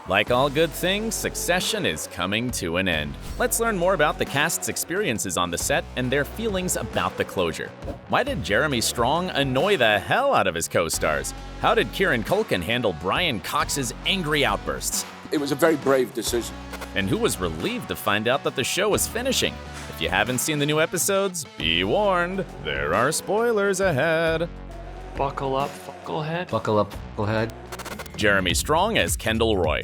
Like all good things, Succession is coming to an end. Let's learn more about the cast's experiences on the set and their feelings about the closure. Why did Jeremy Strong annoy the hell out of his co-stars? How did Kieran Culkin handle Brian Cox's angry outbursts? It was a very brave decision. And who was relieved to find out that the show was finishing? If you haven't seen the new episodes, be warned, there are spoilers ahead. Buckle up, fucklehead. Buckle up, fucklehead. Jeremy Strong as Kendall Roy.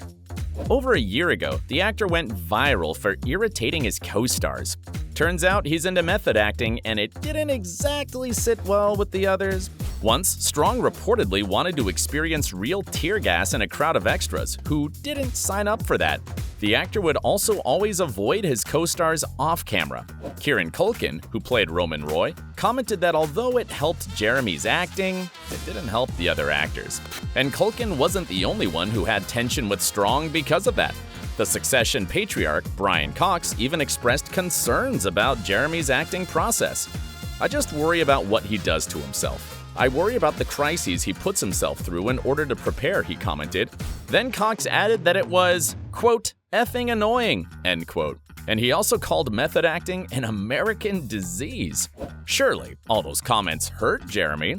Over a year ago, the actor went viral for irritating his co-stars. Turns out he's into method acting, and it didn't exactly sit well with the others. Once, Strong reportedly wanted to experience real tear gas in a crowd of extras who didn't sign up for that. The actor would also always avoid his co-stars off-camera. Kieran Culkin, who played Logan Roy, commented that although it helped Jeremy's acting, it didn't help the other actors. And Culkin wasn't the only one who had tension with Strong because of that. The Succession patriarch, Brian Cox, even expressed concerns about Jeremy's acting process. "I just worry about what he does to himself. I worry about the crises he puts himself through in order to prepare," he commented. Then Cox added that it was, quote, "effing annoying," end quote. And he also called method acting an American disease. Surely, all those comments hurt Jeremy.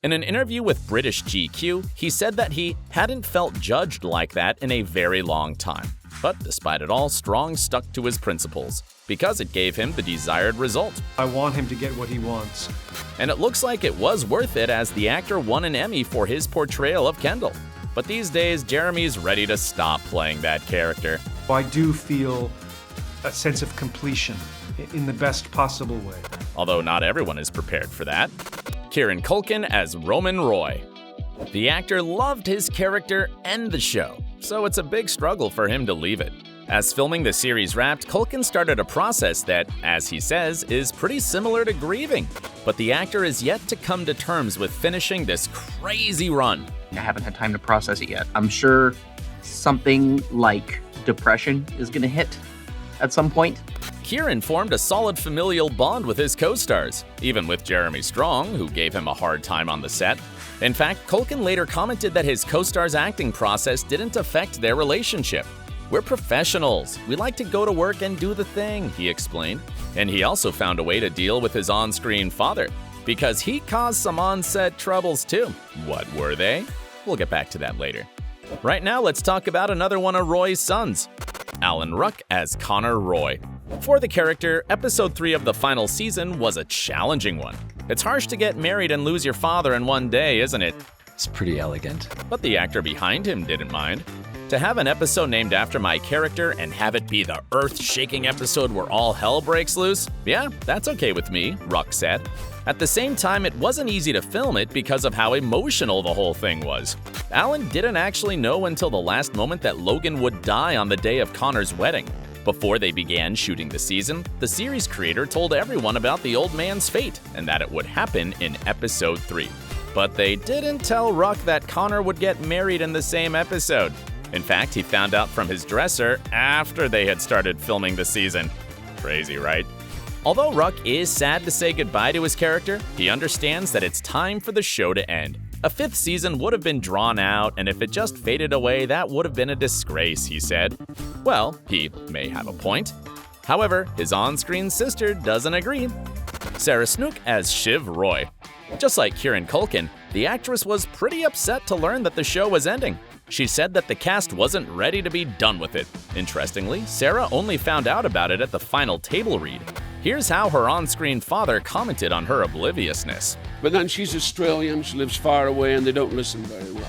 In an interview with British GQ, he said that he hadn't felt judged like that in a very long time. But despite it all, Strong stuck to his principles, because it gave him the desired result. I want him to get what he wants. And it looks like it was worth it, as the actor won an Emmy for his portrayal of Kendall. But these days, Jeremy's ready to stop playing that character. I do feel a sense of completion in the best possible way. Although not everyone is prepared for that. Kieran Culkin as Logan Roy. The actor loved his character and the show, so it's a big struggle for him to leave it. As filming the series wrapped, Culkin started a process that, as he says, is pretty similar to grieving. But the actor is yet to come to terms with finishing this crazy run. I haven't had time to process it yet. I'm sure something like depression is going to hit at some point. Kieran formed a solid familial bond with his co-stars, even with Jeremy Strong, who gave him a hard time on the set. In fact, Culkin later commented that his co-star's acting process didn't affect their relationship. "We're professionals. We like to go to work and do the thing," he explained. And he also found a way to deal with his on-screen father, because he caused some on-set troubles too. What were they? We'll get back to that later. Right now, let's talk about another one of Roy's sons, Alan Ruck as Connor Roy. For the character, episode 3 of the final season was a challenging one. It's harsh to get married and lose your father in one day, isn't it? It's pretty elegant. But the actor behind him didn't mind. "To have an episode named after my character and have it be the earth-shaking episode where all hell breaks loose? Yeah, that's okay with me," Ruck said. At the same time, it wasn't easy to film it because of how emotional the whole thing was. Alan didn't actually know until the last moment that Logan would die on the day of Connor's wedding. Before they began shooting the season, the series creator told everyone about the old man's fate and that it would happen in episode 3. But they didn't tell Ruck that Connor would get married in the same episode. In fact, he found out from his dresser after they had started filming the season. Crazy, right? Although Ruck is sad to say goodbye to his character, he understands that it's time for the show to end. A 5th season would have been drawn out, and if it just faded away, that would have been a disgrace, he said. Well, he may have a point. However, his on-screen sister doesn't agree. Snook as Shiv Roy. Just like Kieran Culkin, the actress was pretty upset to learn that the show was ending. She said that the cast wasn't ready to be done with it. Interestingly, Sarah only found out about it at the final table read. Here's how her on-screen father commented on her obliviousness. But then she's Australian, she lives far away, and they don't listen very well.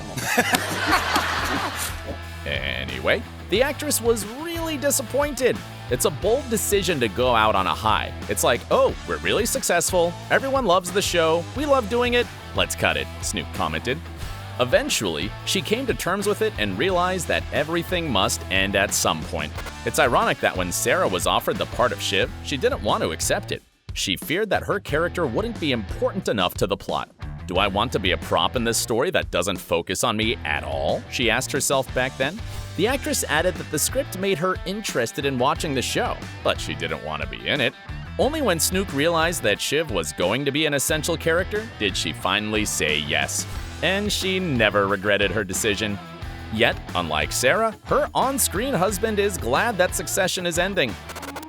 Anyway, the actress was really disappointed. It's a bold decision to go out on a high. It's like, oh, we're really successful, everyone loves the show, we love doing it, let's cut it, Snook commented. Eventually, she came to terms with it and realized that everything must end at some point. It's ironic that when Sarah was offered the part of Shiv, she didn't want to accept it. She feared that her character wouldn't be important enough to the plot. "Do I want to be a prop in this story that doesn't focus on me at all?" she asked herself back then. The actress added that the script made her interested in watching the show, but she didn't want to be in it. Only when Snook realized that Shiv was going to be an essential character did she finally say yes. And she never regretted her decision. Yet, unlike Sarah, her on-screen husband is glad that Succession is ending.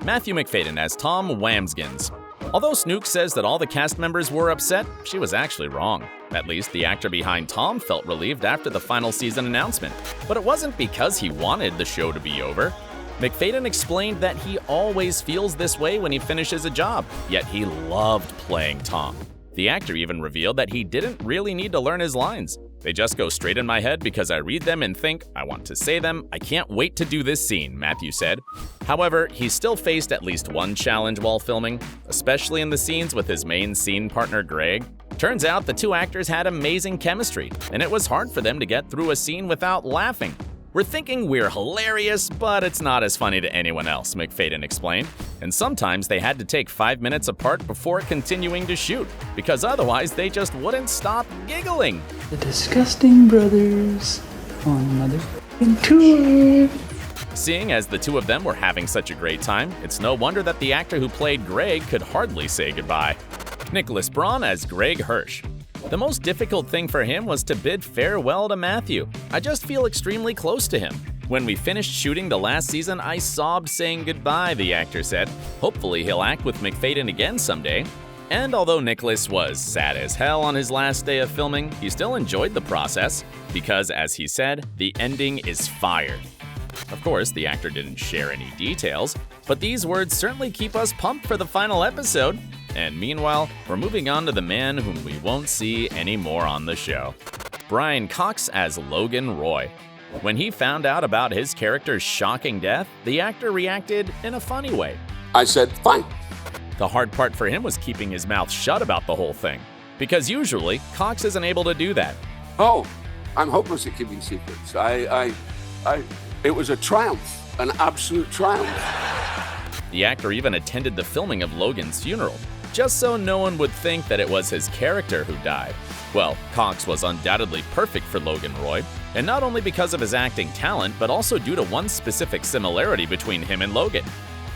Matthew Macfadyen as Tom Wambsgans. Although Snook says that all the cast members were upset, she was actually wrong. At least the actor behind Tom felt relieved after the final season announcement. But it wasn't because he wanted the show to be over. Macfadyen explained that he always feels this way when he finishes a job, yet he loved playing Tom. The actor even revealed that he didn't really need to learn his lines. They just go straight in my head because I read them and think, I want to say them, I can't wait to do this scene, Matthew said. However, he still faced at least one challenge while filming, especially in the scenes with his main scene partner Greg. Turns out the two actors had amazing chemistry, and it was hard for them to get through a scene without laughing. We're thinking we're hilarious, but it's not as funny to anyone else, Macfadyen explained. And sometimes they had to take 5 minutes apart before continuing to shoot, because otherwise they just wouldn't stop giggling. The Disgusting Brothers on motherfucking tour. Seeing as the two of them were having such a great time, it's no wonder that the actor who played Greg could hardly say goodbye. Nicholas Braun as Greg Hirsch. The most difficult thing for him was to bid farewell to Matthew. I just feel extremely close to him. When we finished shooting the last season, I sobbed saying goodbye, the actor said. Hopefully he'll act with Macfadyen again someday. And although Nicholas was sad as hell on his last day of filming, he still enjoyed the process because, as he said, the ending is fire. Of course, the actor didn't share any details, but these words certainly keep us pumped for the final episode. And meanwhile, we're moving on to the man whom we won't see anymore on the show. Brian Cox as Logan Roy. When he found out about his character's shocking death, the actor reacted in a funny way. I said, fine. The hard part for him was keeping his mouth shut about the whole thing, because usually Cox isn't able to do that. Oh, I'm hopeless at keeping secrets. It was a triumph, an absolute triumph. The actor even attended the filming of Logan's funeral, just so no one would think that it was his character who died. Well, Cox was undoubtedly perfect for Logan Roy, and not only because of his acting talent, but also due to one specific similarity between him and Logan.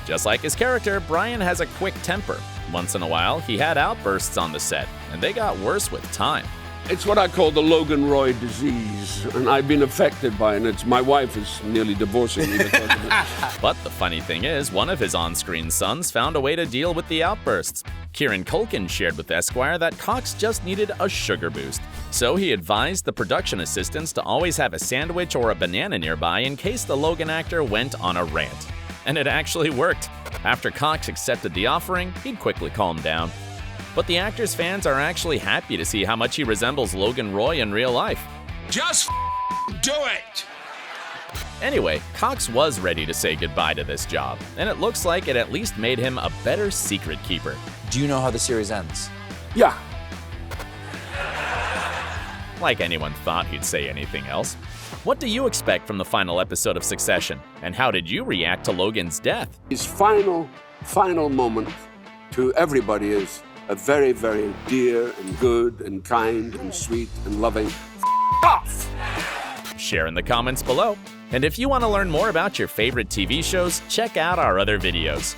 Just like his character, Brian has a quick temper. Once in a while, he had outbursts on the set, and they got worse with time. It's what I call the Logan Roy disease, and I've been affected by it. My wife is nearly divorcing me because of it. But the funny thing is, one of his on-screen sons found a way to deal with the outbursts. Kieran Culkin shared with Esquire that Cox just needed a sugar boost. So he advised the production assistants to always have a sandwich or a banana nearby in case the Logan actor went on a rant. And it actually worked. After Cox accepted the offering, he'd quickly calm down. But the actor's fans are actually happy to see how much he resembles Logan Roy in real life. Just do it! Anyway, Cox was ready to say goodbye to this job, and it looks like it at least made him a better secret keeper. Do you know how the series ends? Yeah. Like anyone thought he'd say anything else. What do you expect from the final episode of Succession? And how did you react to Logan's death? His final moment to everybody is a very, very dear and good and kind and sweet and loving off. Share in the comments below. And if you want to learn more about your favorite TV shows, check out our other videos.